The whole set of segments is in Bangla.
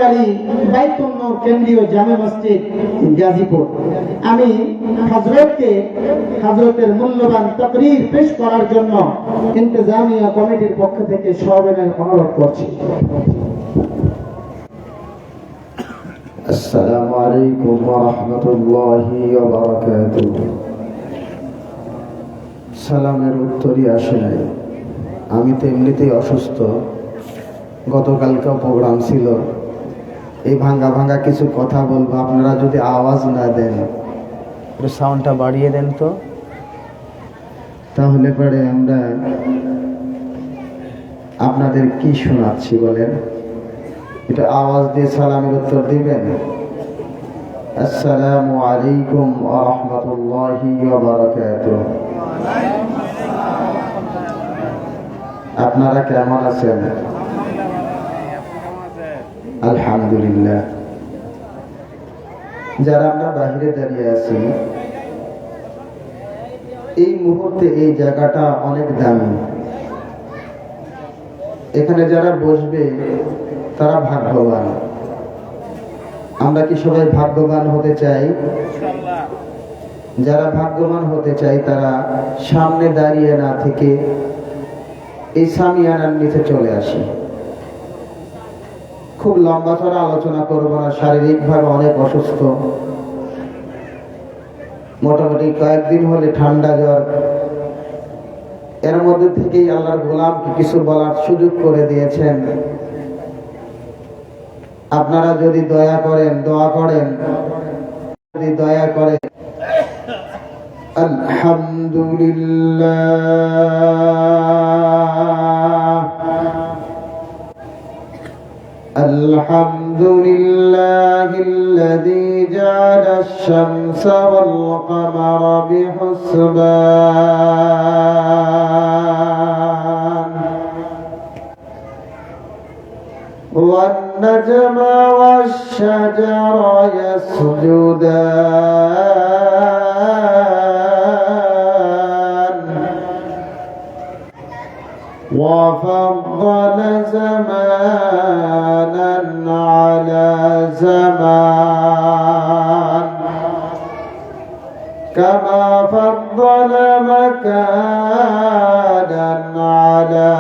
সহকারী বাইতুল নূর কেন্দ্রীয় জামে মসজিদ গাজীপুর। আমি হযরতের মূল্যবান তাকরীর পেশ করার জন্য ইন্তেজামিয়া কমিটির পক্ষ থেকে সবিনয় অনুরোধ করছি। আসসালামু আলাইকুম ওয়া রাহমাতুল্লাহি ওয়া বারাকাতুহু। সালামের উত্তরই আসে নাই। আমি তো এমনিতেই অসুস্থ। গতকালকে প্রোগ্রাম ছিল, এই ভাঙ্গা ভাঙ্গা কিছু কথা বলবো। আপনারা যদি আওয়াজ না দেন, একটু সাউন্ডটা বাড়িয়ে দেন তো, তাহলে পরে আমরা আপনাদের কি শোনাচ্ছি বলেন। এটা আওয়াজ দিয়ে সালামের উত্তর দিবেন। আসসালামু আলাইকুম ওয়া রাহমাতুল্লাহি ওয়া বারাকাতুহু। আপনারা কেমন আছেন? আলহামদুলিল্লাহ। যারা আমরা বাইরে দাঁড়িয়ে আছি, এই মুহূর্তে এই জায়গাটা অনেক দামি। এখানে যারা বসবে তারা ভাগ্যবান। আমরা কি সবাই ভাগ্যবান হতে চাই? যারা ভাগ্যবান হতে চাই তারা সামনে দাঁড়িয়ে না থেকে এই সামিয়ানার নিচে চলে আসে। খুব লম্বা চড়া আলোচনা করবো না, শারীরিকভাবে অনেক অসুস্থ। মোটামুটি কয়েকদিন হলে ঠান্ডা জ্বর। এর মধ্যে থেকেই আল্লাহর গোলামকে কিছু বলার সুযোগ করে দিয়েছেন। আপনারা যদি দয়া করেন, দোয়া করেন, যদি দয়া করেন। আলহামদুলিল্লাহ, আলহামদুলিল্লাহিল্লাযী জাআলা আশ-শামসা ওয়াল কামারা বিহুসবান والنجم والشجر يسجدان وفضل زمانا على زمان كما فضل مكانا على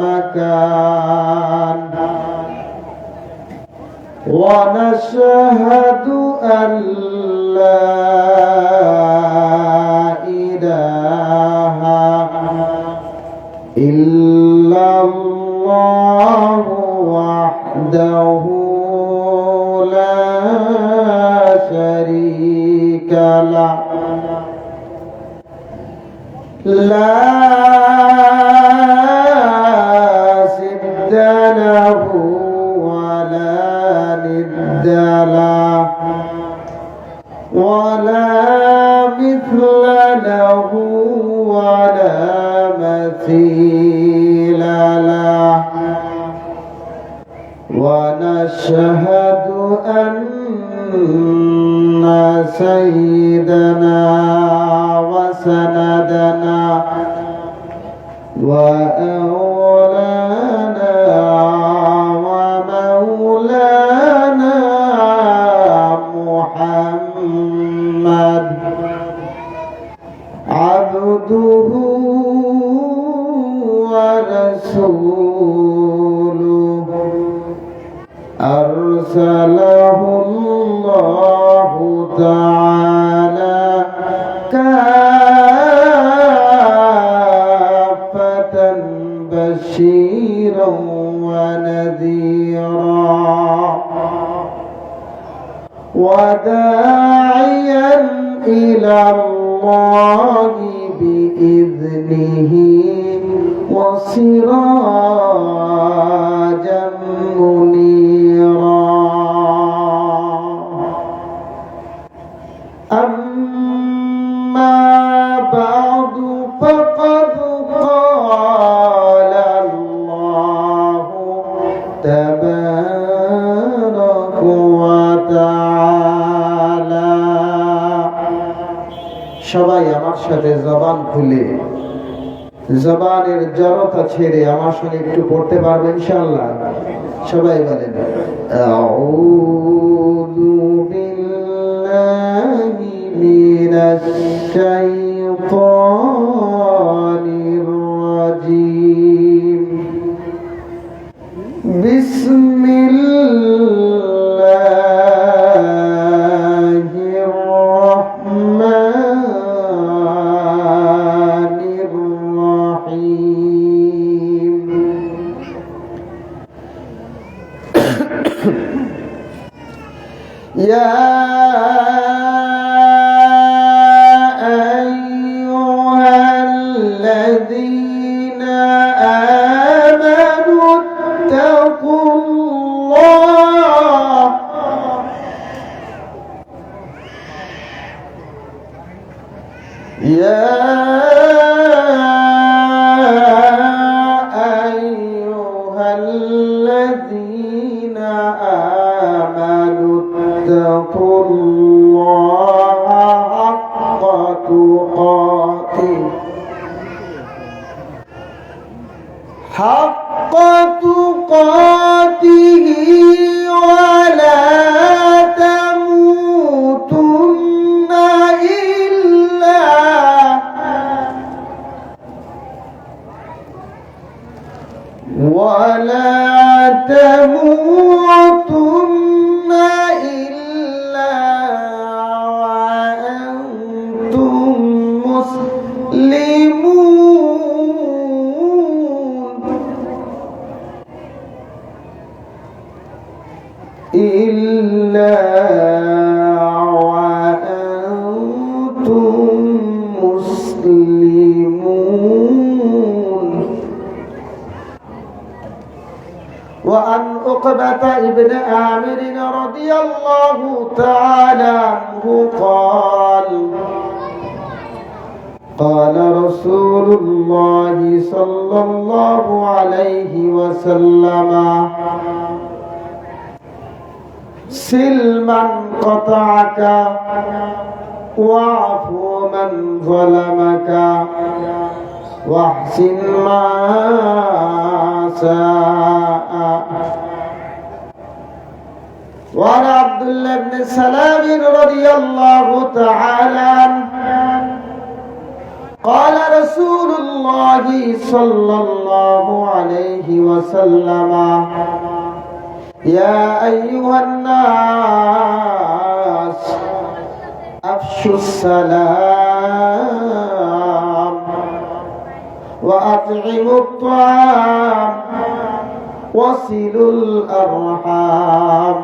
مكان ونشهد أن لا إله إلا الله وحده لا شريك له لا سد له له ولا مثل له ولا مثيل له ونشهد أن سيدنا وسندنا وأولانا ومولانا محمد عبده ورسوله أرسله الله تعالى كافة بشيرا ونذيرا وداعيا إلى الله بإذنه وسراجا منيرا أما بعد فقد قال الله تبارك وتعالى সবাই আমার সাথে জবান খুলে জবানের জড়তা ছেড়ে আমার সঙ্গে একটু পড়তে পারবেন ইনশাআল্লাহ। সবাই বলেন أعوذ بالله من الشيطان الرجيم بسم الله الرحمن الرحيم يا أيها الذين آمنوا اتقوا الله يا أيها الذين آمنوا اتقوا الله حق تقاته حق تقاته ولا تموتن إلا وأنتم مسلمون إلا وأنتم مسلمون. وعن عقبة ابن عامر رضي الله تعالى عنه قال قال رسول الله صلى الله عليه وسلم سل من قطعك واعف من ظلمك واحسن ما ساء. وعن عبد الله بن سلام رضي الله تعالى عنه قال رسول الله صلى الله عليه وسلم يا أيها الناس أفشوا السلام وأطعموا الطعام وصلوا الأرحام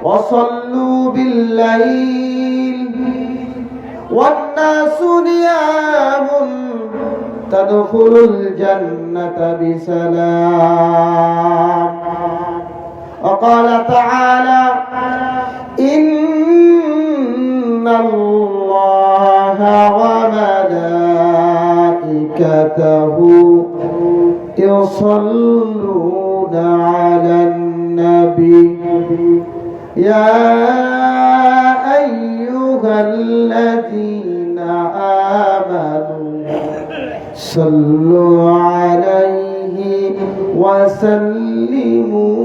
وصلوا بالليل والناس نيام تدخلوا الجنة بسلام. وقال تعالى إن الله وملائكته يصلون على النبي يا أيها الذين آمنوا صلوا عليه وسلموا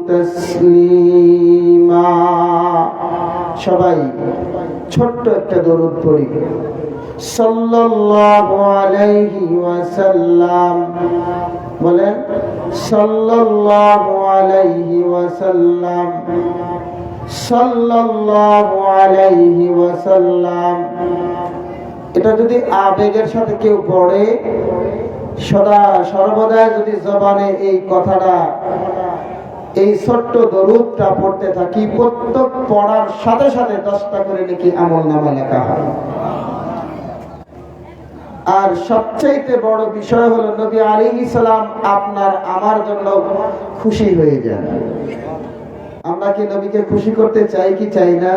تسليما. সবাই ছোট্ট একটা দরুদ পড়ি সাল্লাল্লাহু আলাইহি ওয়াসাল্লাম বলেন সাল্লাল্লাহু আলাইহি ওয়াসাল্লাম সাল্লাল্লাহু আলাইহি ওয়াসাল্লাম। এটা যদি আবেগের সাথে কেউ পড়ে সর্বদা যদি জবানে এই কথাটা এই ছোট্ট দরুদটা পড়তে থাকি প্রত্যেক পড়ার সাথে সাথে 10টা করে নাকি আমলনামা লেখা হয়। আর সবচেয়ে বড় বিষয় হলো নবী আলাইহিস সালাম আপনার আমার জন্য খুশি হয়ে যান। আমরা কি নবীকে খুশি করতে চাই কি চাই না?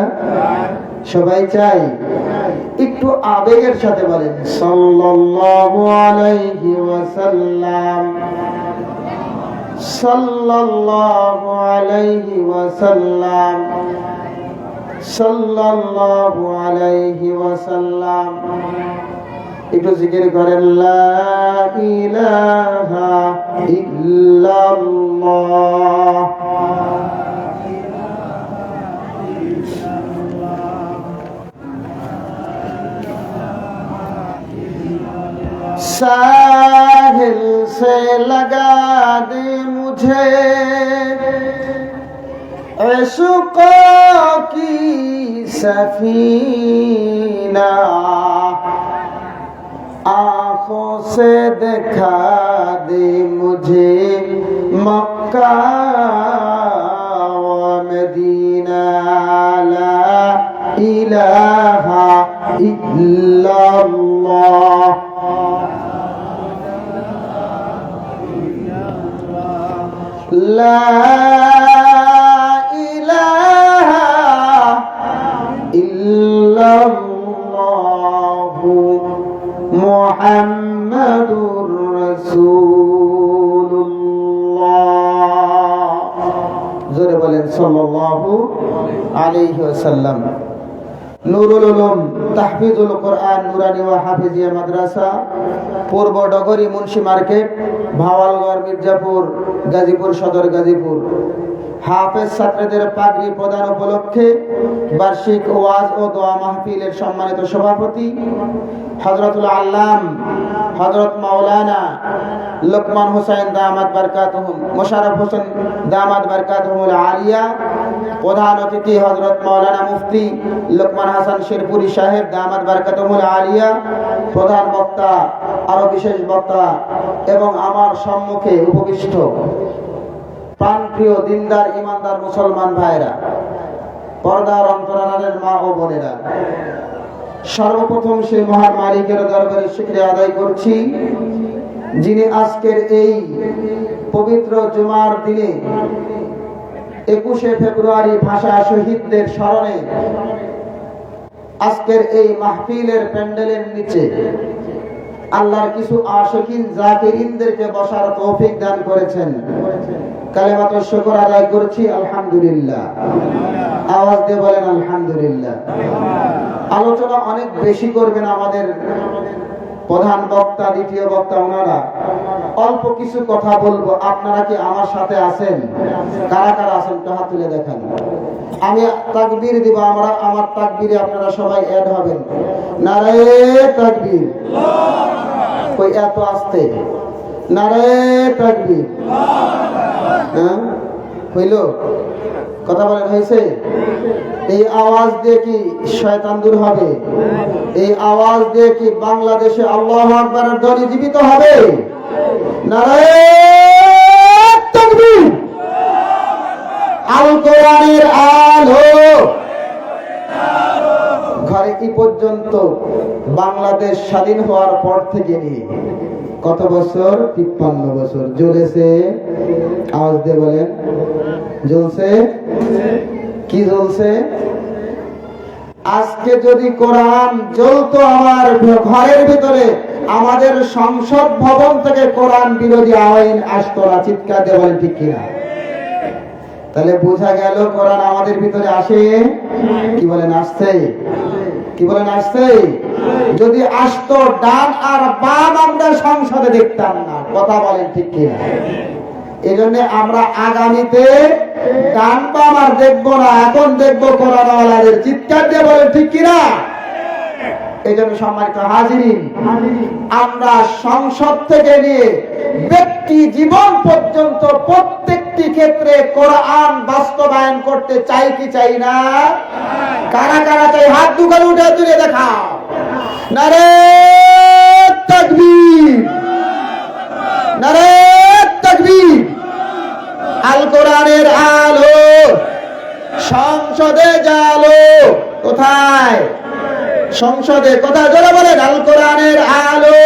সবাই চাই। একটু আবেগের সাথে বলেন সাল্লাল্লাহু আলাইহি ওয়াসাল্লাম সাল্লাল্লাহু আলাইহি ওয়াসাল্লাম সাল্লাল্লাহু আলাইহি ওয়াসাল্লাম। একটু জিকির করেন লা ইলাহা ইল্লাল্লাহ साहिल से लगा दे मुझे इश्क़ों की सफीना, आँखों से दिखा दे मुझे मक्का व मदीना, ला इलाहा इल्लल्लाह। ला इलाहा इल्लल्लाहु मुहम्मदुर রাসূলুল্লাহ। জোরে বলেন সাল্লাল্লাহু আলাইহি ওয়াসাল্লাম। নুরুল উলুম তাহফিজুল কোরআন নুরানি ওয়া হাফিজিয়া মাদ্রাসা, পূর্ব ডগরি মুন্সি মার্কেট, ভাওয়ালগড়, মির্জাপুর, গাজীপুর সদর, গাজীপুর। হাফেজ ছাত্রদের পাগড়ি প্রদান উপলক্ষে বার্ষিক ওয়াজ ও দোয়া মাহফিলের সম্মানিত সভাপতি হযরতুল আল্লাম হযরত মাওলানা লোকমান হোসেন দামাত বারকাতুহুম, মোশাররফ হোসেন দামাত বারকাতুহুল আলিয়া, প্রধান অতিথি হযরত মাওলানা মুফতি লোকমান হাসান শেরপুরি সাহেব দামাত বারকাতুহুল আলিয়া, প্রধান বক্তা, আরো বিশেষ বক্তা এবং আমার সম্মুখে উপবিষ্ট প্রাণপ্রিয় দিনদার ইমানদার মুসলমান ভাইরা, পর্দার অন্তরালের মা ও বোনেরা, সর্বপ্রথম সেই মহান মালিকের দরবারে শুকরিয়া আদায় করছি, যিনি আজকের এই পবিত্র জুমার দিনে 21শে ফেব্রুয়ারি ভাষা শহীদদের স্মরণে আজকের এই মাহফিলের প্যান্ডেলের নিচে আল্লাহর কিছু আশিকিন জাকিরিনদেরকে বসার তৌফিক দান করেছেন। কালেমাতুশ শুকর আদায় করছি আলহামদুলিল্লাহ। আওয়াজ দিয়ে বলেন আলহামদুলিল্লাহ। আলোচনা অনেক বেশি করবেন আমাদের প্রধান বক্তা, দ্বিতীয় বক্তা ওনারা। অল্প কিছু কথা বলবো। আপনারা কি আমার সাথে আছেন? কারা কারা আছেন তো হাত তুলে দেখান। আমি তাকবীর দিব, আমার তাকবীরে আপনারা সবাই অ্যাড হবেন। নারায়ে তাকবীর। কই এত আস্তে? নারায়ে তাকবীর। হ্যাঁ হইল? কথা বলেন, হয়েছে? এই আওয়াজ দিয়ে কি শয়তান দূর হবে? এই আওয়াজ দিয়ে কি বাংলাদেশে আল্লাহু আকবারের ধ্বনি জীবিত হবে? নারায়ে তাকবীর। আল কোরআনের আলো। ঘরে কি পর্যন্ত বাংলাদেশ স্বাধীন হওয়ার পর থেকে নিয়ে কত বছর? 53 বছর। জ্বলেছে? আওয়াজ দিয়ে বলেন। জ্বলছে? কি জ্বলছে? আজকে যদি কোরআন জ্বলতো আমার ঘরের ভিতরে, আমাদের সংসদ ভবন থেকে কোরআন বিরোধী আইন আসতো না। চিৎকার দিয়ে বলেন ঠিক কিনা? তাহলে বোঝা গেল কোরআন আমাদের ভিতরে আসে। কি বলেন আসছে? কি বলেন আসছে? যদি আসতো, ডান আর বাম আমরা সংসদে দেখতাম না। কথা বলেন ঠিক কিনা? এই জন্য আমরা আগামীতে ডান বাম আর দেখবো না, এখন দেখবো কোরআনওয়ালাদের। চিৎকার দিয়ে বলেন ঠিক কিনা? এই জন্য সম্মানিত হাজিরিন, আমরা সংসদ থেকে নিয়ে ব্যক্তি জীবন পর্যন্ত প্রত্যেকটি ক্ষেত্রে কোরআন বাস্তবায়ন করতে চাই কি চাই না? কারা কারা চাই? হাত দুখানে উঠে তুলে দেখাও। নারায়ে তাকবীর। নারায়ে তাকবীর। আল কোরআনের আলো সংসদে জালো। কোথায়? সংসদে। কোথায়? জোরে বলেন। আল কোরআনের আলো,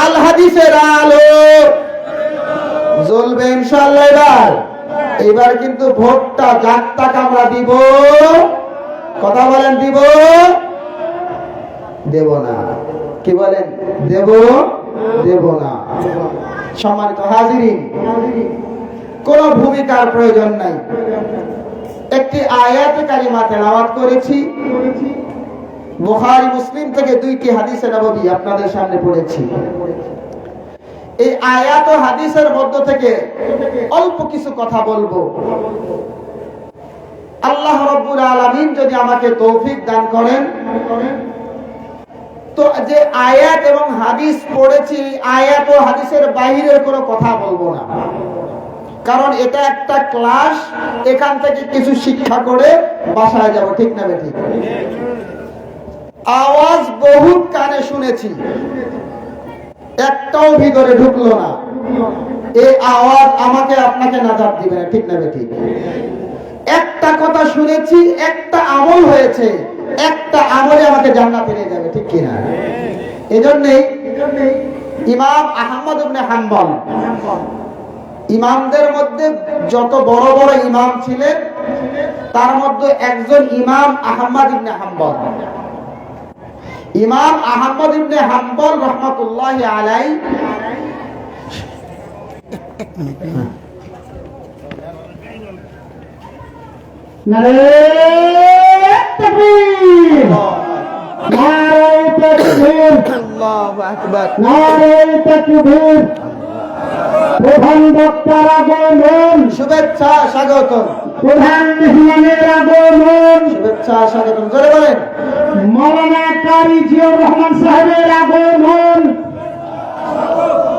আল হাদিসের আলো জ্বলবে ইনশাআল্লাহ। এবার কিন্তু ভোটটা যাত্রাকে আমরা দিব। কথা বলেন, দিব? দেব না। কি বলেন? দেব? দেব না। সম্মানিত হাজিরিন, কোন ভূমিকার প্রয়োজন নাই। একটি আয়াতে কারিমা তেলাওয়াত করেছি। বুখারী মুসলিম থেকে 2টি হাদিসে নববী আপনাদের সামনে পড়েছি। এই আয়াত ও হাদিসের মধ্য থেকে অল্প কিছু কথা বলবো। আল্লাহ রাব্বুল আলামিন যদি আমাকে তৌফিক দান করেন তো যে আয়াত এবং হাদিস পড়েছি, আয়াত ও হাদিসের বাইরের কোনো কথা বলবো না, কারণ এটা একটা ক্লাস। এখান থেকে কিছু শিক্ষা করে বাসায় যাব, ঠিক না ঠিক? আওয়াজ বহুত কানে শুনেছি, একটাও ভিতরে ঢুকলো না। এই আওয়াজ আমাকে আপনাকে নাজাত দিবে না, ঠিক না ঠিক? একটা কথা শুনেছি, একটা আমল হয়েছে, একটা আমলে আমাকে জান্নাতে নিয়ে যাবে, ঠিক কিনা? এজন্যই ইমাম আহমদ ইবনে হাম্বল, ইমামদের মধ্যে যত বড় বড় ইমাম ছিলেন তার মধ্যে একজন ইমাম আহমদ ইবনে হাম্বল। ইমাম আহমদ ইবনে হাম্বল রাহমাতুল্লাহি আলাইহি নারে তাকবীর, নারে তাকবীর, আল্লাহু আকবার, নারে তাকবীর। প্রধান বক্তার আগমন, শুভেচ্ছা স্বাগতম। প্রধান মেহমানের আগমন, শুভেচ্ছা স্বাগতম। জোরে বলেন। মাওলানা কারি জিয়াউর রহমান সাহেবের আগমন,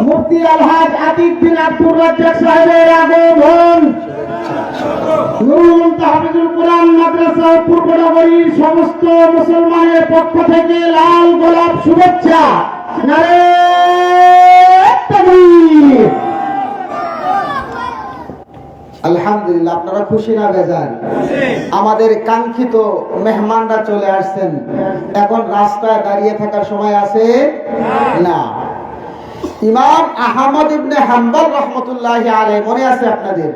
মুফতি আলহাজ আতিক বিন আব্দুর রাজ্জাক সাহেবের আগমন, নুরুল মুনতাহাফিজুল কোরআন মাদ্রাসা পূর্বনগরীর সমস্ত মুসলমানের পক্ষ থেকে লাল গোলাপ শুভেচ্ছা। নারে তাকবীর। আলহামদুলিল্লাহ, আপনারা খুশি না বেজান? আমাদের কাঙ্ক্ষিত মেহমানরা চলে আসছেন। এখন রাস্তায় দাঁড়িয়ে থাকার সময় আছে না। ইমাম আহমদ ইবনে হাম্বল রাহমাতুল্লাহি আলাইহি, মনে আছে আপনাদের?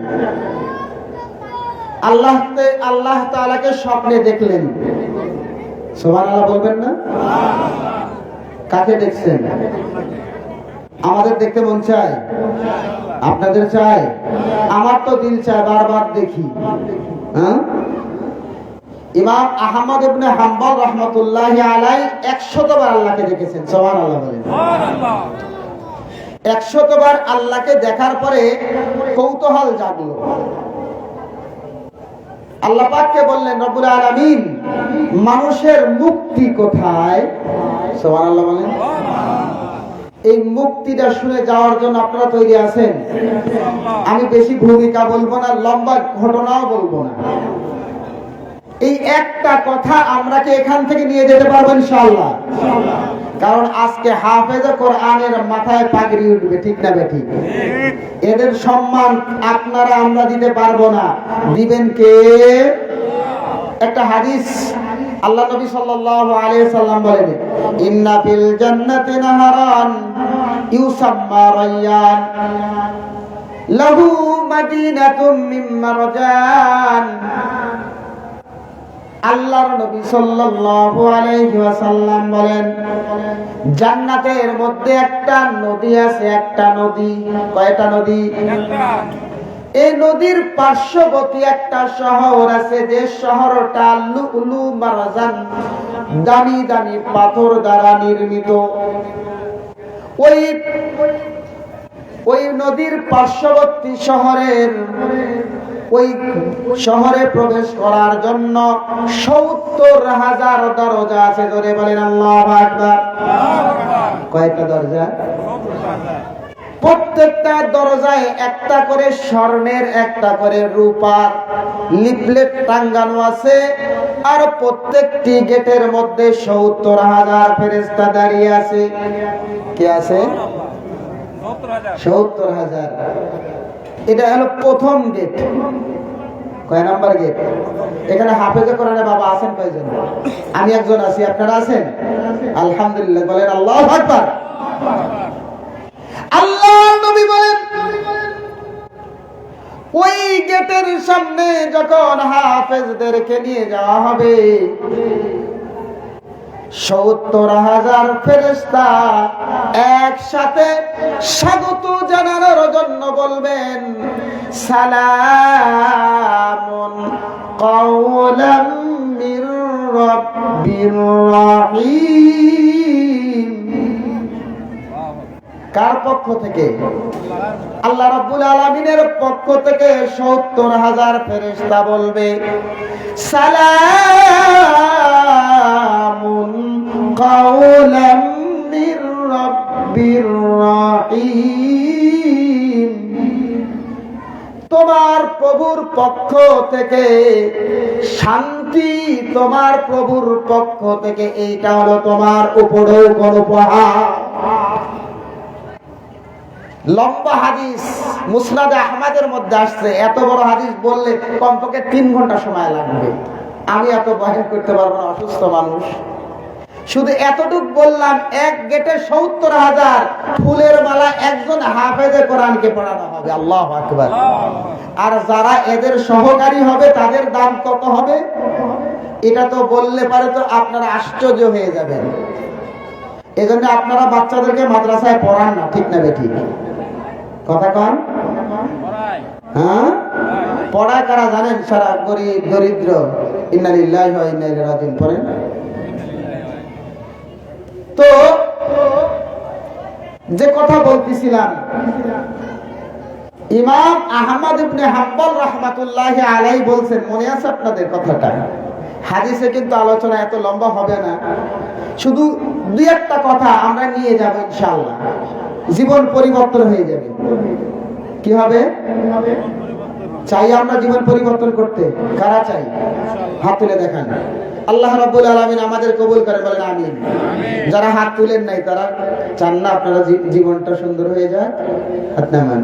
আল্লাহ তাআলাকে স্বপ্নে দেখলেন। সুবহানাল্লাহ বলবেন না? কাকে দেখছেন? আমাদের দেখতে মন চায়? আপনাদের চায়? আমার তো দিল চায়, বারবার দেখি। ইমাম আহমদ ইবনে হাম্বল রাহমাতুল্লাহি আলাইহি 100 বার আল্লাহকে দেখেছেন। সুবহানাল্লাহ বলেন। 100 বার আল্লাহকে দেখার পরে কৌতূহল জাগলো। আল্লাহ পাককে বললেন, রব্বুল আলামিন, মানুষের মুক্তি কোথায়? সুবহানাল্লাহ বলেন। এই মুক্তিটা শুনে যাওয়ার জন্য আপনারা তৈরি আছেন? আমি বেশি ভূমিকা বলবো না, লম্বা ঘটনাও বলবো না। এই একটা কথা আমরা কি এখান থেকে নিয়ে যেতে পারবো ইনশাআল্লাহ? কারণ আজকে হাফেজে কোরআনের মাথায় পাগড়ি উঠবে, ঠিক না বেঠিক? এদের সম্মান আপনারা আমরা দিতে পারবো না, দিবেন কে? একটা হাদিস আল্লাহ নবী সাল্লাল্লাহু আলাইহি সাল্লাম বলেন, ইন্না ফিল জান্নাতি নাহারান ইউসাম্মা রায়্যান লাহু মাদিনাতুম মিন মারজান। আল্লাহর নবী সাল্লাল্লাহু আলাইহি ওয়াসাল্লাম বলেন, জান্নাতের মধ্যে একটা নদী আছে, একটা নদী। কয়টা নদী? এই নদীর পার্শ্ববর্তী একটা শহর আছে, যে শহরটা লুলু মারজান, দামি দামি পাথর দ্বারা নির্মিত। ওই নদীর পার্শ্ববর্তী ওই শহরে প্রবেশ করার জন্য 70,000 দরজা আছে। ধরে বলেন আল্লাহু আকবার। কয়টা দরজা? প্রত্যেকটা দরজায় একটা করে স্বর্ণের, একটা করে রূপার লিফলেট টাঙ্গানো আছে। আর প্রত্যেকটি গেটের মধ্যে 70,000 ফেরেশতা দাঁড়িয়ে আছে। কে আছে? 70,000। এটা হলো প্রথম গেট। কয় নাম্বার গেট? এখানে হাফেজে কোরআনে বাবা আছেন কয়জন? আমি একজন আছি, আপনারা আছেন? আলহামদুলিল্লাহ, বলেন আল্লাহু আকবার। আল্লাহর নবী বলেন, ওই গেটের সামনে যখন হাফেজদেরকে নিয়ে যাওয়া হবে, 70,000 ফেরেশতা একসাথে স্বাগত জানানোর জন্য বলবেন, সালামুন কাওলাম মির রাব্বির রাহিম। কার পক্ষ থেকে? আল্লাহ রাব্বুল আলামিনের পক্ষ থেকে ৭০,০০০ ফেরেশতা বলবে সালামুন কাওলাম মির রাব্বির রাহিম। তোমার প্রভুর পক্ষ থেকে শান্তি, তোমার প্রভুর পক্ষ থেকে, এইটা হলো তোমার উপরেও কোন উপহার। লম্বা হাদিস, মুসনাদে আহমদের মধ্যে আসছে। এত বড় হাদিস বললে কমপক্ষে 3 ঘন্টা সময় লাগবে। আমি এত বয়ান করতে পারবো না, অসুস্থ মানুষ। শুধু এতটুক বললাম, এক গেটে ৭০,০০০ ফুলের মালা একজন হাফেজে কোরআনকে পড়ানো হবে। আল্লাহু আকবার। আর যারা এদের সহকারী হবে তাদের দাম কত হবে এটা তো বললে পারে তো আপনারা আশ্চর্য হয়ে যাবেন। এজন্য আপনারা বাচ্চাদেরকে মাদ্রাসায় পড়ান না, ঠিক না বেঠিক? কথা কন। হ্যাঁ, পড়ায় কারা জানেন? সারা গরিব দরিদ্র। ইন্না লিল্লাহি ওয়া ইন্না ইলাইহি রাজিউন পড়েন। তো যে কথা বলতেছিলাম, ইমাম আহমদ ইবনে হাম্বল রাহমাতুল্লাহি আলাইহি বলছেন, মনে আছে আপনাদের কথাটা? হাদিসে কিন্তু আলোচনা এত লম্বা হবে না, শুধু 2-1টা কথা আমরা নিয়ে যাব ইনশাআল্লাহ। জীবন পরিবর্তন হয়ে যাবে। কি হবে? চাই আমরা জীবন পরিবর্তন করতে? কারা চাই? হাত তুলে দেখান। আল্লাহ রাব্বুল আলামিন আমাদের কবুল করে, বলেন আমিন। যারা হাত তুলেন নাই তারা চান না আপনারা জীবনটা সুন্দর হয়ে যায়? হাত নামান।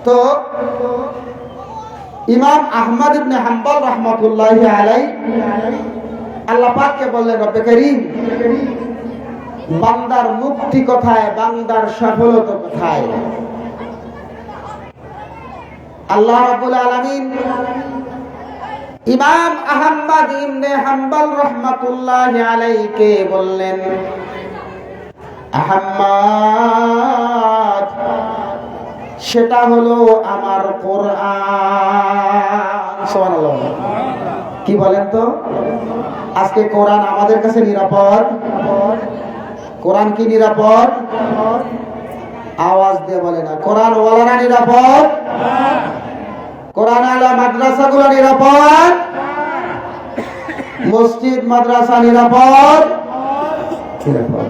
তো ইমাম আহমদ ইবনে হাম্বল রাহমাতুল্লাহি আলাইহি আল্লাহ পাককে বললেন, রব্বে কারীম, বান্দার মুক্তি কোথায়, বান্দার সফলতা কোথায়? আল্লাহ রাব্বুল আলামিন ইমাম আহমদ ইবনে হাম্বল রাহমাতুল্লাহি আলাইহিকে বললেন, আহমদ, সেটা হলো আমার কোরআন। সুবহানাল্লাহ। কি বলেন তো? আজকে কোরআন আমাদের কাছে নিরাপদ? কোরআন কি নিরাপদ? আওয়াজ দিয়ে বলে না। কোরআন ওয়ালারা নিরাপদ? কোরআন আলা মাদ্রাসাগুলো নিরাপদ? মসজিদ মাদ্রাসা নিরাপদ? নিরাপদ।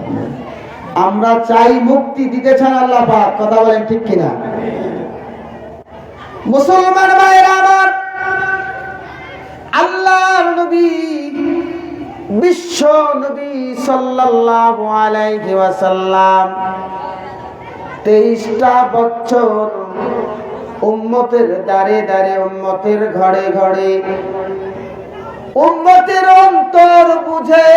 আমরা চাই মুক্তি দিতেছেন আল্লাহ পাক। কথা বলেন ঠিক কিনা? মুসলমান ভাইরা আমার, আল্লাহর নবী, বিশ্ব নবী সাল্লাল্লাহু আলাইহি ওয়াসাল্লাম 23টা বছর উম্মতের দাঁড়ে দাঁড়ে, উম্মতের ঘরে ঘরে, উম্মতের অন্তর বুঝে,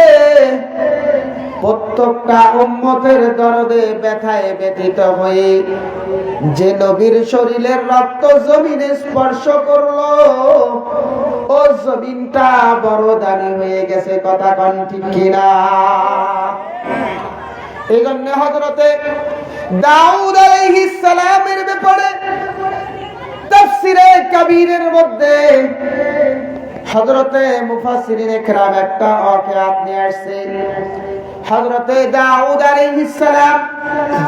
প্রত্যেকটা উম্মতের দরদে ব্যথায় ব্যথিত হয়ে যে নবীর শরীরের রক্ত জমিনে স্পর্শ করলো, ও জমিনটা বড় দামি হয়ে গেছে। কথা কোন ঠিক কিনা? এই জন্য হযরতে দাউদ আলাইহিস সালামের ব্যাপারে তাফসীরে কাবীরের মধ্যে হযরতে মুফাসসিরিনে কেরাম একটা ওয়াকিয়াত নিয়ে আসছে। হযরতে দাউদ আলাইহিস সালাম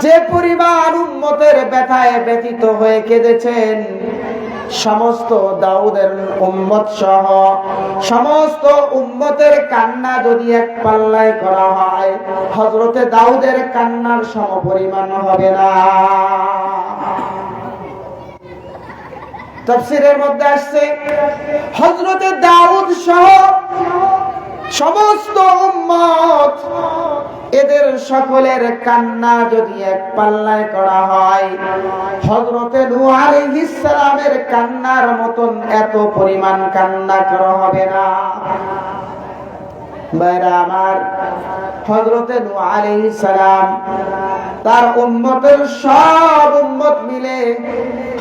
যে পরিমাণ উম্মতের ব্যথায় ব্যথিত হয়ে কেঁদেছেন, সমস্ত দাউদের উম্মত সহ সমস্ত উম্মতের কান্না যদি এক পাল্লায় করা হয়, হযরতে দাউদের কান্নার সমপরিমাণ হবে না। তাফসীরের মধ্যে আসছে, হযরতে দাউদ সহ সমস্ত উম্মত, এদের সকলের কান্না যদি এক পাল্লায় করা হয়, হযরতে নূহ আলাইহিস সালামের কান্নার মতন এত পরিমাণ কান্না করা হবে না। ভাইরা আমার, হযরতে নূহ আলাইহিস সালাম তার উম্মতের সব উম্মত মিলে,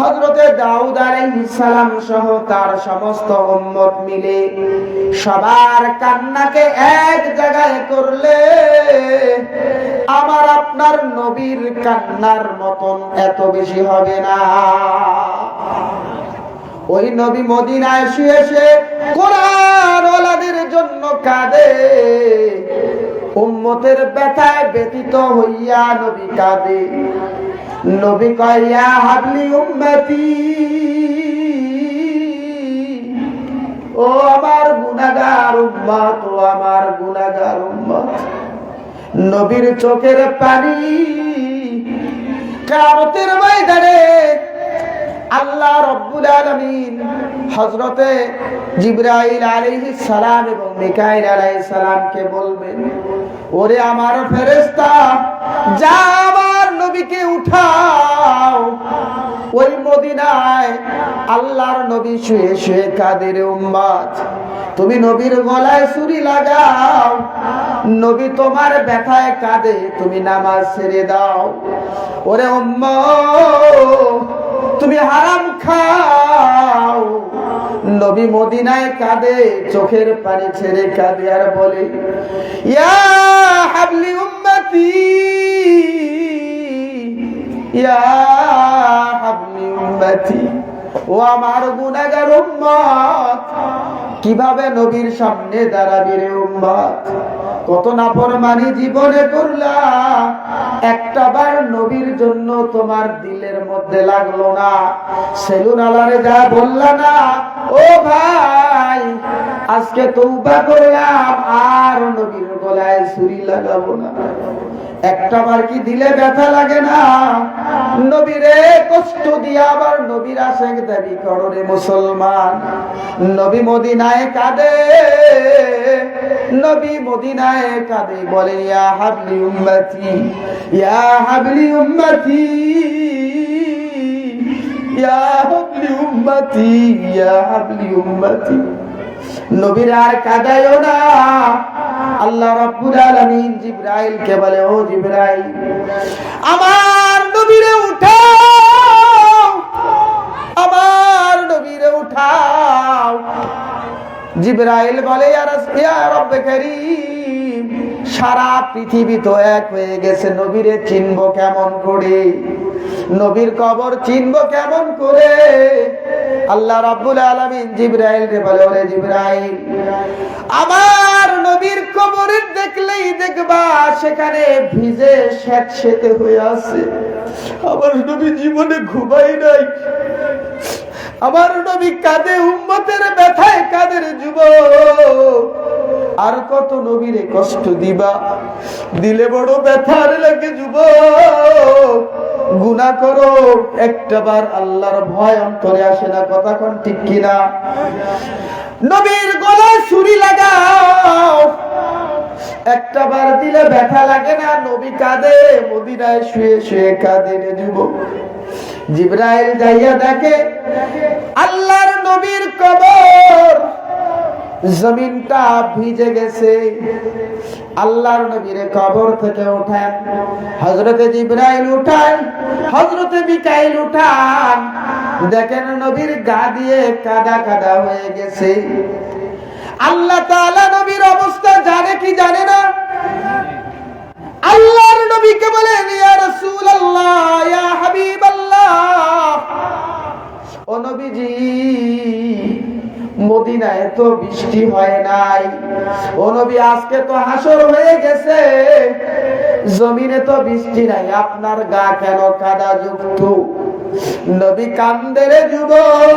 হযরতে দাউদ আলাইহিস সালাম সহ তার সমস্ত উম্মত মিলে সবার কান্নাকে এক জায়গায় করলে আমার আপনার নবীর কান্নার মতন এত বেশি হবে না। ওই নবী মদিনায় শুয়ে শুয়ে কোরআন ওয়ালাদের জন্য কাঁদে, উম্মতের ব্যথায় ব্যথিত হইয়া নবী কাঁদে। নবী কয় ইয়া হাবলি উম্মতি, ও আমার গুনাহগার উম্মত, ও আমার গুনাহগার উম্মত। নবীর চোখের পানি কিয়ামতের ময়দানে আল্লাহ রাব্বুল আলামিন হযরতে জিবরাইল আলাইহিস সালাম এবং মিকাইল আলাইহিস সালামকে বলবেন, ওরে আমার ফেরেশতা, যা আমার নবীকে উঠাও। ওই মদিনায় আল্লাহর নবী শুয়ে শুয়ে কাঁদে রে উম্মত, তুমি নবীর গলায় ছুরি লাগাও। নবী তোমার ব্যথায় কাঁদে, তুমি নামাজ ছেড়ে দাও। ওরে উম্মত, তুমি হারাম খাও। নবী মদিনায় কাঁদে, চোখের পানি ছেড়ে কাঁদে আর বলে ইয়া হাবলি উম্মতি, ইয়া হাবলি উম্মতি, ও আমার গুনাহগার উম্মত। কিভাবে নবীর সামনে দাঁড়াবি রে উম্মত? কত নাফরমানি জীবনে করলা, একটাবার নবীর জন্য তোমার দিলের মধ্যে লাগলো না। সেলুন আলারে যা বললা না, ও ভাই আজকে তওবা করলাম, আর নবীর গলায় ছুরি লাগাবো না। একটাবার কি দিলে ব্যথা লাগে না? নবীরে কষ্ট দিয়া আবার নবীর আশিক দাবি করো রে মুসলমান। নবী মদিনায় কাঁদে, নবী মদিনায় কাঁদে, বলে ইয়া হাবলি উম্মতি, ইয়া হাবলি উম্মতি, ইয়া হাবলি উম্মতি, ইয়া হাবলি উম্মতি। নবীর আর কাঁদায়ও না। আল্লাহ রাব্বুল আলামিন জিবরাইলকে বলে, ও জিবরাইল, আমার নবীরে উঠাও, আমার নবীরে উঠাও। জিবরাইল বলে ইয়া রব্বে কারীম, সারা পৃথিবী তো এক হয়ে গেছে, নবীরে চিনবো কেমন করে? নবীর কবর চিনবো কেমন করে? আল্লাহ রাব্বুল আলামিন জিবরাইলকে বলে, ওরে জিবরাইল, আমার নবীর কবরের দেখলেই দেখবা সেখানে ভিজে স্যাঁতসেঁতে হয়ে আছে। আমার নবী জীবনে ঘুমাই নাই, আমার নবী কাঁদে, উম্মতের ব্যথায় কাঁদে রে যুবক। আর কত নবীরে কষ্ট দিবা? দিলে বড় ব্যথার লাগে যুবক। গুনাহ করো, একটাবার আল্লাহর ভয় অন্তরে আসে না, কথা কোন ঠিক কিনা? নবীর গলায় ছুরি লাগাও, একটাবার দিলে ব্যথা লাগে না। নবী কাঁদে, মদিনায় শুয়ে শুয়ে কাঁদে রে যুবক। জিবরাইল যাইয়া দেখে আল্লাহর নবীর কবর, জমিনটা ভিজে গেছে। আল্লাহর নবীর কবর থেকে উঠান, হযরতে জিবরাইল উঠান, হযরতে মিকাইল উঠান, দেখেন নবীর গা দিয়ে কাদা কাদা হয়ে গেছে। আল্লাহ তাআলা নবীর অবস্থা জানে কি জানে না? আল্লাহর নবীকে বলেন, ইয়া রাসূলুল্লাহ, ইয়া হাবিবাল্লাহ, ও নবীজি, মদিনায় তো বৃষ্টি হয় নাই। ও নবী, আজকে তো হাসর হয়ে গেছে, জমিনে তো বৃষ্টি নাই, আপনার গা কেন কাদা যুক্ত? নবী কান্দে রে যুবক,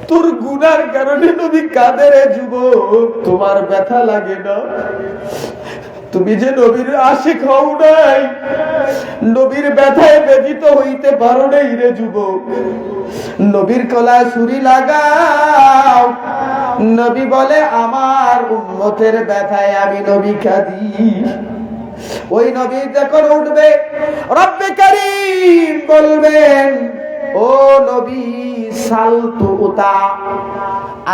তোর গুনার কারণে নবী কাঁদে রে যুবক। তোমার ব্যথা লাগে না? তুমি যে নবীর আশিক হও নাই, নবীর ব্যথায় ব্যথিত হইতে পারো নাই রে যুবক। নবীর গলায় ছুরি লাগাও। নবী বলে, আমার উম্মতের ব্যথায় আমি নবী কাঁদি। ওই নবী যখন উঠবে, রব্বে কারীম বলবেন, ও নবী সালতু উতা,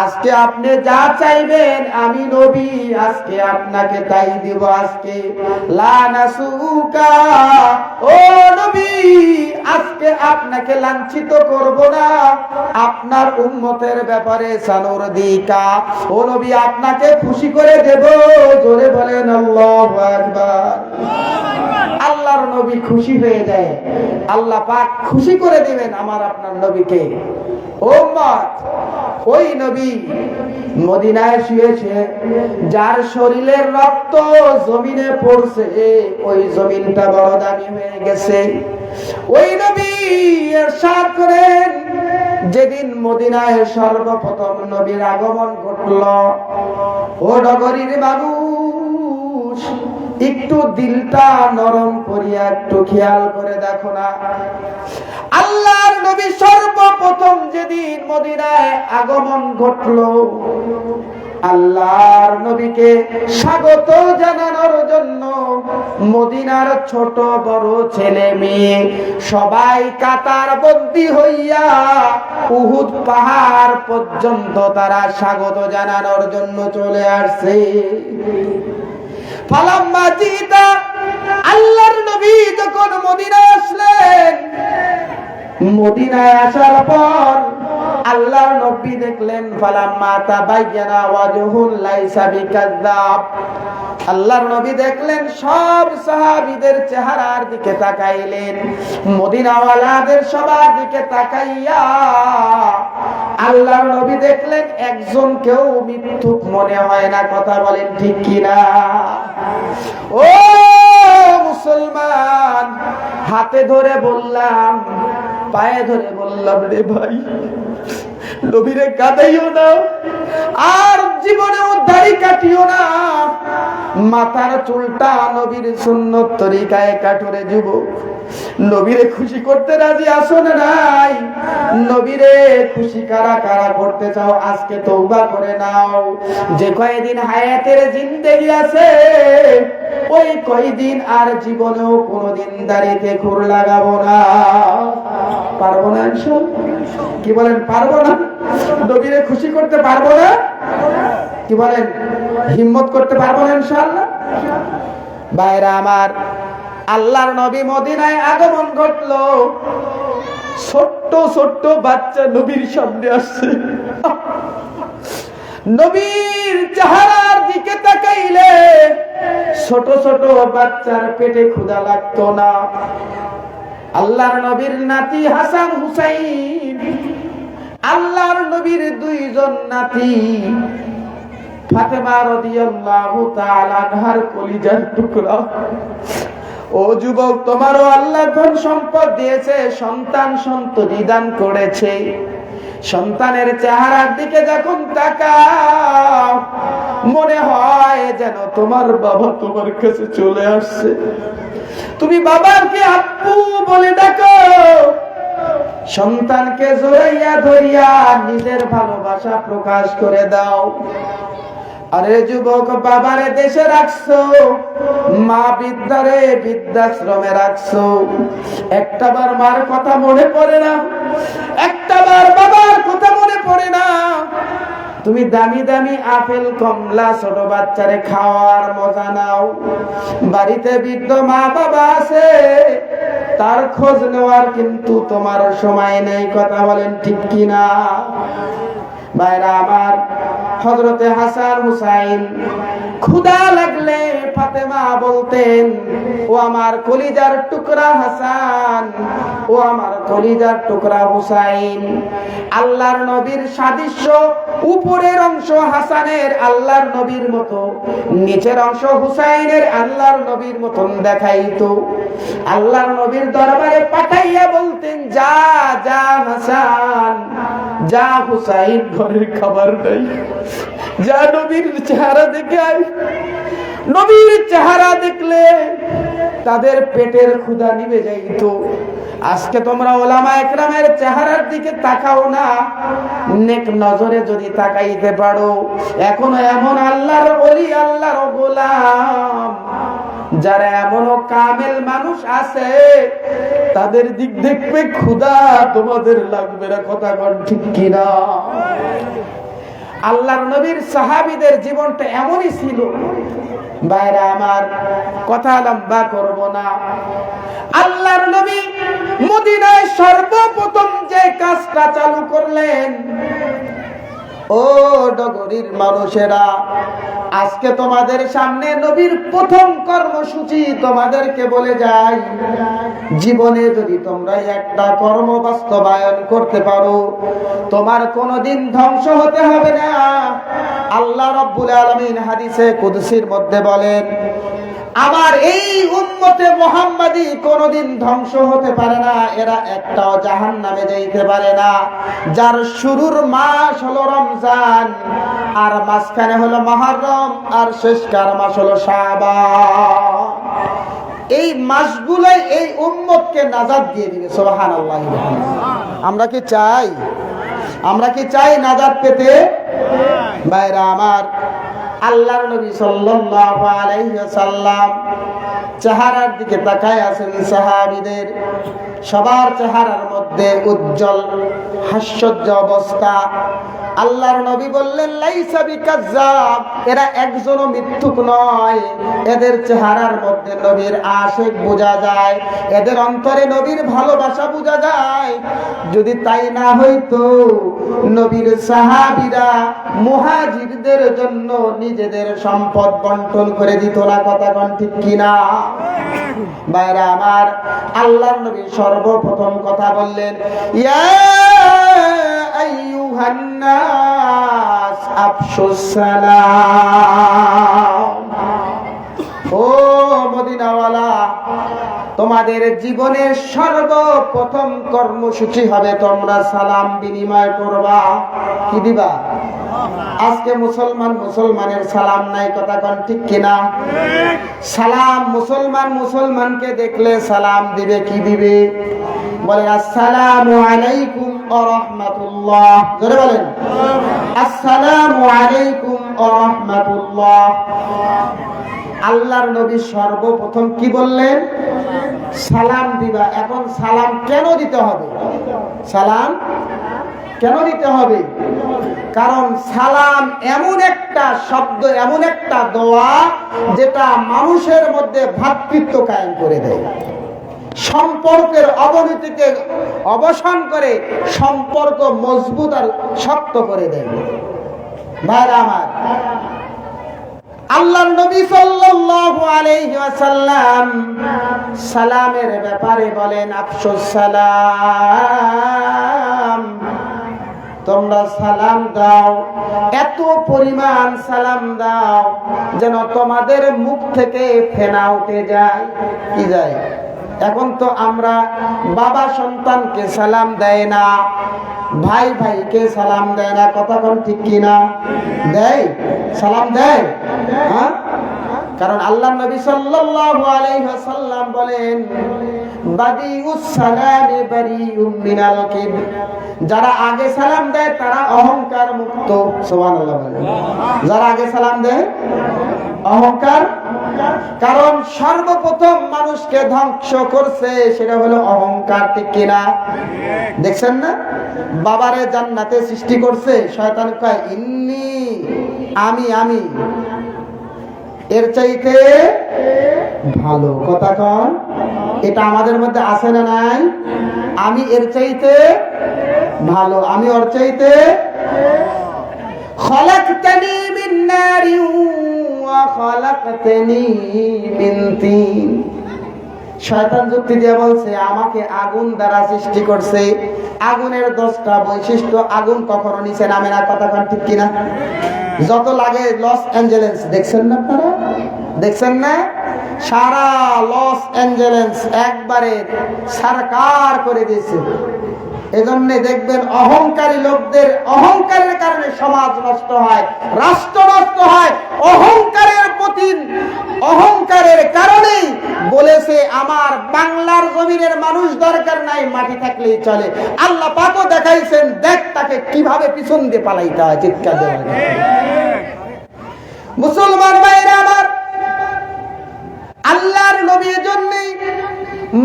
আজকে আপনি যা চাইবেন আমি নবী আজকে আপনাকে তাই দিব। আজকে লা নাসুকা, ও নবী আজকে আপনাকে লাঞ্ছিত করব না। আপনার উম্মতের ব্যাপারে সানুর দিকা, ও নবী আপনাকে খুশি করে দেব। জোরে বলেন আল্লাহু আকবার। আল্লাহ আল্লাহর নবী খুশি হয়ে যায়, আল্লাহ পাক খুশি করে দিবেন আমার আপনার নবীকে। ও উম্মত, ওই নবী মদিনায় শুয়েছে, যার শরীরের রক্ত জমিনে পড়ছে, ওই জমিনটা বড় দামি হয়ে গেছে। ওই নবী ইরশাদ করেন, যেদিন মদিনায় সর্বপ্রথম নবীর আগমন ঘটল, ও নগরীর মানুষ, একটু দিলটা নরম করিয়া একটু খেয়াল করে দেখো না, আল্লাহর নবী সর্বপ্রথম যেদিন মদিনায় আগমন ঘটল, আল্লাহর নবীকে স্বাগত জানানোর জন্য মদিনার ছোট বড় ছেলে মেয়ে সবাই কাতার বন্দী হইয়া উহুদ পাহাড় পর্যন্ত তারা স্বাগত জানানোর জন্য চলে আসছে। ফালাম্মা জিতা, আল্লাহর নবী যখন মদিনায় আসলেন, মদিনায় আসার পর আল্লাহর নবী দেখলেন, ফালাম্মা তাবায়্যানা ওয়াজহুল লাইসা বিকাযাব, আল্লাহর নবী দেখলেন সব সাহাবীদের চেহারার দিকে তাকাইলেন, মদিনাওয়ালাদের সবার দিকে তাকাইয়া আল্লাহর নবী দেখলেন একজন কেউ মিথ্যুক মনে হয় না। কথা বলেন ঠিক কিনা? ও মুসলমান, হাতে ধরে বললাম, পায়ে ধরে বললাম, রে ভাই, নবীরে কাঁদাইও না, আর জীবনেও দাড়ি কাটিও না, মাথার চুলটা নবীর সুন্নত তরিকায় কাটরে যুবক। নবীরে খুশি করতে রাজি আসো না নাই? নবীরে খুশি কারা কারা করতে চাও আজকে তওবা করে নাও। যে কয়দিন হায়াতের জিন্দেগি আছে, ওই কয়দিন আর জীবনেও কোনোদিন দাড়িতে খুর লাগাবো না। পারবো না ইনশাআল্লাহ? কি বলেন, পারবো না? নবীরে খুশি করতে পারবো না? কি বলেন, হিম্মত করতে পারবো না ইনশাআল্লাহ? ভাইরা আমার, আল্লাহর নবী মদিনায় আগমন ঘটলো, ছোট্ট ছোট্ট বাচ্চা নবীর সামনে আসছে। নবীর চেহারার দিকে তাকাইলে ছোট ছোট বাচ্চার পেটে ক্ষুধা লাগতো না। আল্লাহর নবীর নাতি হাসান হুসাইন, আল্লাহর নবীর দুইজন নাতি, ফাতেমা রাদিয়াল্লাহু তাআলা আনহার কলিজার টুকরা। ও যুবক, তোমারও আল্লাহ ধন সম্পদ দিয়েছে, সন্তান সন্ততি দান করেছে। সন্তানের চেহারার দিকে যখন তাকাও, মনে হয় যেন তোমার বাবা তোমার কাছে চলে আসছে। তুমি বাবাকে আব্বু বলে ডাকো, সন্তানকে জড়াইয়া ধরিয়া নিজের ভালোবাসা প্রকাশ করে দাও। আরে যুবক, বাবারে দেশে রাখছো, মা বিদ্যারে বৃদ্ধাশ্রমে রাখছো, একটাবার মার কথা মনে পড়ে না? একটাবার বাবার কথা মনে পড়ে না? তুমি দামি দামি আপেল কমলা ছোট বাচ্চারে খাওয়ার মজা নাও, বাড়িতে বৃদ্ধ মা বাবা আছে, তার খোঁজ নেওয়ার কিন্তু তোমার সময় নেই। কথা বলেন ঠিক কিনা? ভাইরা আমার, হযরতে হাসান হুসাইন ক্ষুধা লাগলে ফাতেমা বলতেন, ও আমার কলিজার টুকরা হাসান, ও আমার কলিজার টুকরা হুসাইন। আল্লাহর নবীর সাদৃশ্য উপরের অংশ হাসানের আল্লাহর নবীর মতো, নিচের অংশ হুসাইনের আল্লাহর নবীর মতন দেখাইতো। আল্লাহর নবীর দরবারে পাঠাইয়া বলতেন, যা যা হাসান, যা হুসাইন ঘরের খাবার নাই, যা নবীর চেহারা দেখে আয়। নবীর চেহারা দেখলে তাদের পেটের ক্ষুধা নিভে যাইত। আজকে তোমরা ওলামা একরামের চেহারার দিকে তাকাও না, নেক নজরে যদি তাকাইতে পারো, এখনো এমন আল্লাহর ওলি, আল্লাহর গোলাম, যারা এমনও কামেল মানুষ আছে, তাদের দিক দেখবে ক্ষুধা তোমাদের লাগবে না। কথা বল ঠিক কিনা? আল্লাহর নবীর সাহাবীদের জীবনটা এমনই ছিল। ভাইরা আমার, কথা লম্বা করব না। আল্লাহর নবী মদিনায় সর্বপ্রথম যে কাজটা চালু করলেন, ও ডগরির মানুষেরা, আজকে তোমাদের সামনে নবীর প্রথম কর্মসূচি তোমাদেরকে বলে যাই, জীবনে যদি তোমরা একটা কর্ম বাস্তবায়ন করতে পারো, তোমার কোনোদিন ধ্বংস হতে হবে না। আল্লাহ রাব্বুল আলামিন হাদিসে কুদসির মধ্যে বলেন, আমার এই উম্মতে মুহাম্মাদি কোনোদিন ধ্বংস হতে পারে না, এরা একটাও জাহান্নামে যাইতে পারে না, যার শুরুর মাস হলো রমজান, আর মাঝখানে হলো মুহররম, আর শেষকার মাস হলো শাবান। এই মাসগুলোই এই উম্মতকে নাজাত দিয়ে দিবে। সুবহানাল্লাহ। আমরা কি চাই নাজাত পেতে? ভাইরা আমার, আল্লাহর নবী সাল্লাল্লাহু আলাইহি ওয়াসাল্লাম চেহারার দিকে তাকায় আছেন। সাহাবীদের সবার চেহারার মধ্যে উজ্জ্বল হাস্যোজ্জ্বল অবস্থা। আল্লাহর নবী বললেন, লাইসা বিকাজ্জাব, এরা একজনও মিথ্যুক নয়, এদের চেহারার মধ্যে নবীর আশিক বোঝা যায়, এদের অন্তরে নবীর ভালোবাসা বোঝা যায়। যদি তাই না হইতো, নবীর সাহাবীরা মুহাজিরদের জন্য নিজেদের সম্পদ বন্টন করে দিত না। কথা কোন ঠিক কিনা? ভাইরা আমার, আল্লাহর নবী সর্বপ্রথম কথা বললেন, ইয়া আইয়ুহান নাস আফশুস সালাম। ও মদিনাওয়ালা, তোমাদের জীবনের সর্বপ্রথম কর্মসূচি হবে তোমরা সালাম বিনিময় করবা। কি দিবা? আজকে মুসলমানের সালাম নাই। কথা কোন ঠিক কিনা? সালাম, মুসলমানকে দেখলে সালাম দিবে, কি দিবে? বলে আসসালামু আলাইকুম ওয়া রাহমাতুল্লাহ। জোরে বলেন, আসসালামু আলাইকুম ওয়া রাহমাতুল্লাহ। আল্লাহর নবী সর্বপ্রথম কি বললেন? সালাম দিবা। এখন সালাম কেন দিতে হবে? সালাম কেন দিতে হবে? কারণ সালাম এমন একটা শব্দ, এমন একটা দোয়া, যেটা মানুষের মধ্যে ভ্রাতৃত্ব কায়েম করে দেয়, সম্পর্কের অবনতিকে অবসান করে, সম্পর্ক মজবুত আর শক্ত করে দেয়। ভাইরা আমার, আল্লাহর নবী সাল্লাল্লাহু আলাইহি ওয়াসাল্লাম সালামের ব্যাপারে বলেন, আফশুস সালাম, তোমরা সালাম দাও, এত পরিমাণ সালাম দাও যেন তোমাদের মুখ থেকে ফেনা উঠে যায়। কি যায়? এখন তো আমরা বাবা সন্তানকে সালাম দেয় না, ভাই ভাইকে সালাম দেয় না। কথা কোন ঠিক কিনা? দেয়? সালাম দেয়? হ্যাঁ। কারণ আল্লাহ নবী সাল্লাল্লাহু আলাইহি ওয়াসাল্লাম বলেন, বাদিউস সালামি বারিউম মিনাল কিবর, যারা আগে সালাম দেয় তারা অহংকার মুক্ত। সুবহানাল্লাহ। যারা আগে সালাম দেয় অহংকার, কারণ সর্বপ্রথম মানুষকে ধ্বংস করছে সেটা হলো অহংকার। ঠিক কিনা? দেখছেন না, বাবারে জান্নাতে সৃষ্টি করছে, শয়তান কয় ইন্নী, আমি, এর চাইতে ভালো। কথা কন, এটা আমাদের মধ্যে আছে না নাই? আমি এর চাইতে ভালো, আমি ওর চাইতে। খলাকতানি মিন নারি ওয়া খলাকতানি মিন তিন। শয়তান যুক্তি দিয়ে বলছে, আমাকে আগুন দ্বারা সৃষ্টি করছে, আগুনের 10টা বৈশিষ্ট্য, আগুন কখনো নিচে নামে না। কথা কোন ঠিক কিনা? যত লাগে লস অ্যাঞ্জেলেস, দেখছেন না আপনারা? দেখছেন না? সারা লস অ্যাঞ্জেলেস একবারে সরকার করে দিয়েছে। এজন্য দেখবেন অহংকারী লোকদের অহংকারের কারণে সমাজ নষ্ট হয়, রাষ্ট্র নষ্ট হয়। অহংকারের কারণেই বলেছে, আমার বাংলার জমিনের মানুষ দরকার নাই, মাটি থাকলেই চলে। আল্লাহ পাকও দেখাইছেন, দেখ তাকে কিভাবে পিছন দিয়ে পালাইতে হয়, চিৎকার দেওয়া। মুসলমান ভাইরা আমার, আল্লাহর নবীর জন্য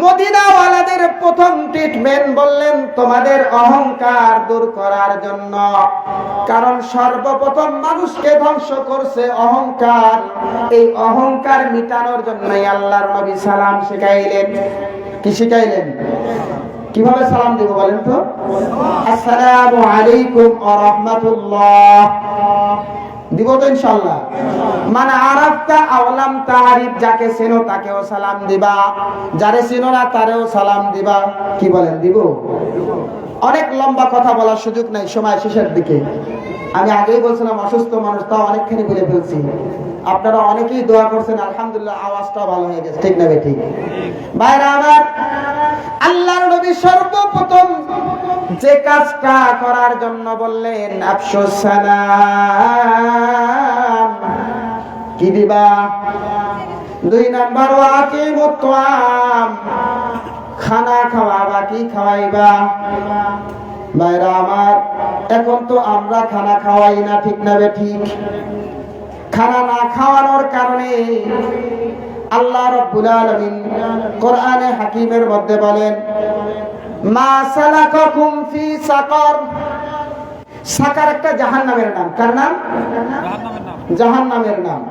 মদিনাওয়ালাদের প্রথম ট্রিটমেন্ট বললেন, তোমাদের অহংকার দূর করার জন্য। কারণ সর্বপ্রথম মানুষকে ধ্বংস করছে অহংকার। এই অহংকার মিটানোর জন্যই আল্লাহর নবী সালাম শিখাইলেন। কি শিখাইলেন? কিভাবে সালাম দেব বলেন তো? আসসালামু আলাইকুম ওয়া রাহমাতুল্লাহ দিব তো ইনশাআল্লাহ। মানে আরাফতা আওলাম তারিফ, যাকে চেনো তাকেও সালাম দিবা, যারে চেনো না তারেও সালাম দিবা। কি বলেন, দিব? অনেক লম্বা কথা বলার সুযোগ নাই, সময় শেষের দিকে। আমি আগেই বলছিলাম অসুস্থ মানুষ, তাও অনেকখানি বলে ফেলছি। আপনারা অনেকেই দোয়া করছেন, আলহামদুলিল্লাহ আওয়াজটা ভালো হয়ে গেছে, ঠিক না ঠিক? ভাইরা আমার, আল্লাহর নবী সর্বপ্রথম যে কাজটা করার জন্য বললেন, আফশুস সালাম। কি দিবা? 2 নাম্বার ওয়াকিমুত তাআম, খানা খাওয়াবা। কি খাওয়াইবা? ভাইরা আমার, এখন তো আমরা খানা খাওয়াই না, ঠিক না ঠিক? খানা না খাওয়ানোর কারণে আল্লাহ রাব্বুল আলামিন কোরআনে হাকিমের মধ্যে বলেন, মা সালাকাকুম ফি সাকার। সাকার একটা জাহান্নামের নাম। কার নাম? জাহান্নামের নাম।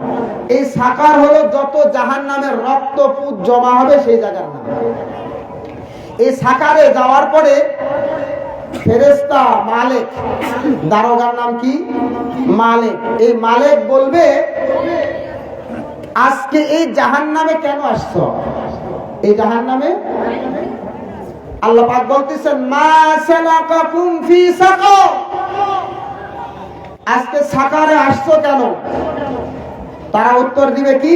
এই সাকার হলো যত জাহান্নামের রক্তপুত জমা হবে সেই জায়গার নাম। এই সাকারে যাওয়ার পরে ফেরেশতা মালিক, দারোগার নাম কি? মালিক। এই মালিক বলবে, আজকে এই জাহান্নামে কেন আসছো? এই জাহান্নামে আল্লাহ পাক বলতেছেন, মা সালাকাকুম ফি সাকার, আজকে সাকারে আসছো কেন? তারা উত্তর দিবে কি?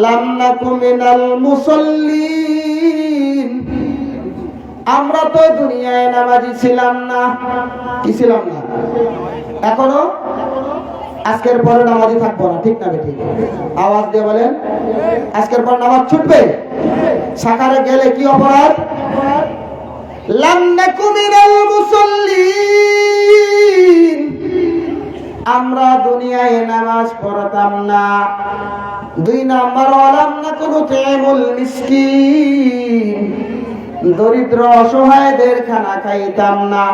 লাম নাকু মিনাল মুসাল্লিন, আমরা তো দুনিয়ায় নামাজি ছিলাম না। কি ছিলাম না? এখনো আজকের পরে নামাজি থাকবো না, ঠিক না ঠিক? আওয়াজ দিয়ে বলেন, আজকের পর নামাজ ছুটবে? সাকারে গেলে কি অপরাধ? লাম নাকু মিনাল মুসাল্লিন, আমরা দুনিয়ায় নামাজ পড়তাম না। 2 নাম্বার, ওয়ালাম নাকু নুতিমুল মিসকিন, দরিদ্র অসহায়দের খানা খাইতাম না,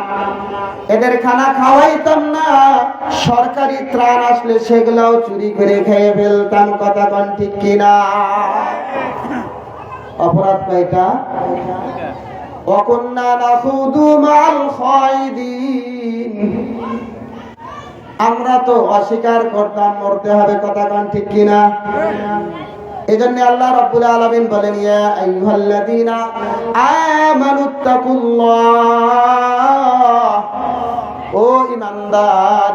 এদের খানা খাওয়াইতাম না। সরকারি ত্রাণ আসলে সেগুলাও চুরি করে খেয়ে ফেলতাম। কথা কোন ঠিক কিনা? অপরাধ কয়টা? ওয়াকুন্না নাখুদু মাল খায়দিন, আমরা তো অস্বীকার করতাম, মরতে হবে। কথা কোন ঠিক কিনা? এজন্য আল্লাহ রাব্বুল আলামিন বলেন, ইয়া আইয়ুহাল্লাযীনা আমানুত্তাকুল্লাহ, ও ঈমানদার,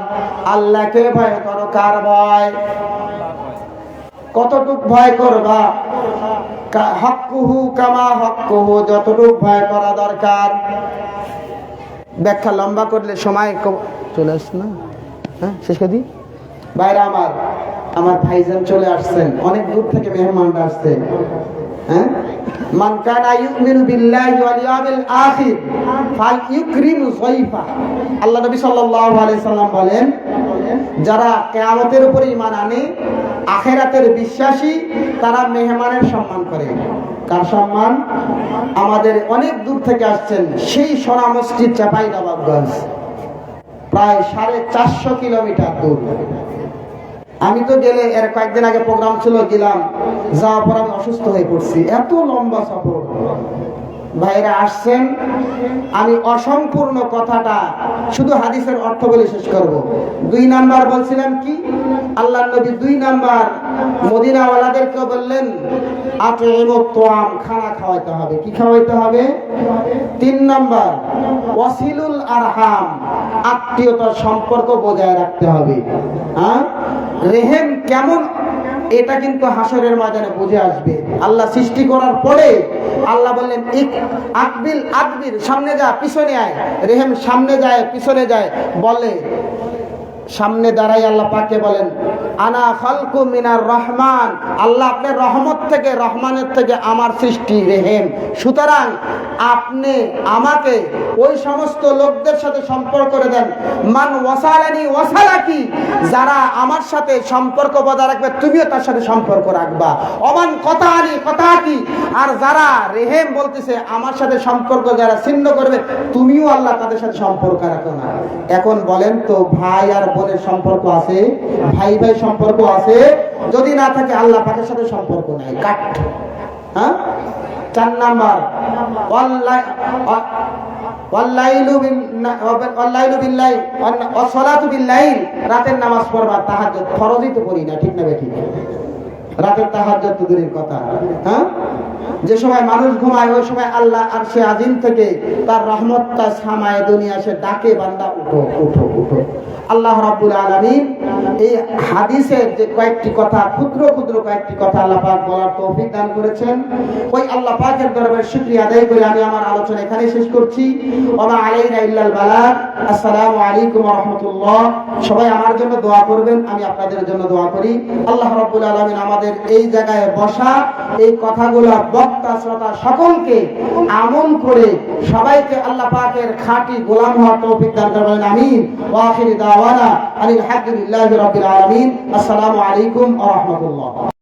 আল্লাহকে ভয় করো। কার ভয়? কতটুক ভয় করবা? হাক্কুহু কামা হাক্কুহু, যতটুক ভয় করা দরকার। ব্যাখ্যা লম্বা করলে সময় চলে আসছে না। হ্যাঁ, শেষ করে দিই। ভাইরা আমার, আমার ভাইজান চলে আসছেন, অনেক দূর থেকে মেহমানরা আসছে। হ্যাঁ, মান কানা ইউমিনু বিল্লাহি ওয়াল ইয়াউমিল আখির ফালইউকরিম যায়ফা। আল্লাহ নবী সাল্লাল্লাহু আলাইহি সাল্লাম বলেন, যারা কিয়ামতের উপর ঈমান আনে, আখিরাতের বিশ্বাসী, তারা মেহমানের সম্মান করে। কার সম্মান? আমাদের অনেক দূর থেকে আসছেন, সেই সোনা মসজিদ চাঁপাইনবাবগঞ্জ, প্রায় 450 কিলোমিটার দূর। আমি তো গেলে, এর কয়েকদিন আগে প্রোগ্রাম ছিল, গেলাম, যাওয়ার পর আমি অসুস্থ হয়ে পড়ছি। এত লম্বা সফর, ভাইরা আসছেন। আমি অসম্পূর্ণ কথাটা শুধু হাদিসের অর্থ বলে শেষ করব। 2 নাম্বার বলছিলাম কি? আল্লাহর নবী 2 নাম্বার মদিনাওয়ালাদেরকে বললেন, আতইমুত তাআম, খানা খাওয়াইতে হবে। কি খাওয়াইতে হবে? 3 নাম্বার, ওয়াসিলুল আরহাম, আত্মীয়তার সম্পর্ক বজায় রাখতে হবে। হ্যাঁ, রেহেম কেমন, এটা কিন্তু হাসরের ময়দানে বুঝে আসবে। আল্লাহ সৃষ্টি করার পরে আল্লাহ বললেন, আকবিল আকবির, সামনে যা পিছনে আয়। রেহেম সামনে যায় পিছনে যায়, বলে সামনে দাঁড়াই আল্লাহ পাকে বলেন, আনা খালকু মিনার রহমান, আল্লাহ আপনার রহমত থেকে, রহমানের থেকে আমার সৃষ্টি রেহেম। সুতরাং আপনি আমাকে ওই সমস্ত লোকদের সাথে সম্পর্ক করে দেন, মান ওয়াসালানি ওয়াসালাকি, যারা আমার সাথে সম্পর্ক বজায় রাখবে তুমিও তার সাথে সম্পর্ক রাখবা। অমান কথানি কথাকি, আর যারা রেহেম বলতেছে আমার সাথে সম্পর্ক যারা ছিন্ন করবে, তুমিও আল্লাহ তাদের সাথে সম্পর্ক রাখো না। এখন বলেন তো, ভাই আর বোনের সম্পর্ক আছে? ভাই ভাই সম্পর্ক আছে? যদি না থাকে, আল্লাহ পাকের সাথে সম্পর্ক নাই। কাট। হ্যাঁ, 4 নাম্বার রাতের নামাজ পড়বা, তাহাজ্জুদ ফরজই তো পড়ি না, ঠিক না বেঠিক? রাতের তাহাজ্জুদ তো দূরের কথা, হ্যাঁ? যে সময় মানুষ ঘুমায় ওই সময় আল্লাহ আরশে আজিম থেকে তার রহমতটা সামায় দুনিয়া সে ডাকে, বান্দা উঠো উঠো উঠো। আল্লাহ রাব্বুল আলামিন এই হাদিসের যে কয়েকটি কথা, ক্ষুদ্র ক্ষুদ্র কয়েকটি কথা আল্লাহ পাক বলার তৌফিক দান করেছেন, ওই আল্লাহ পাকের দরবারে শুকরিয়া আদায় করে আমি আমার আলোচনা এখানে শেষ করছি। ওয়া মা আলাইনা ইল্লাল বালাগ। আসসালামু আলাইকুম ওয়া রাহমাতুল্লাহ। সবাই আমার জন্য দোয়া করবেন, আমি আপনাদের জন্য দোয়া করি। আল্লাহ রাব্বুল আলামিন আমাদের এই জায়গায় বসা এই কথাগুলো বক্তা শ্রোতা সকলকে আমল করে সবাইকে আল্লাহ পাকের খাঁটি গোলাম হওয়ার তৌফিক দান করবেন, আমিন। ওয়া আখিরু দাওয়ানা আলহামদুলিল্লাহি রাব্বিল আলামিন। আসসালামু আলাইকুম ওয়া রাহমাতুল্লাহ।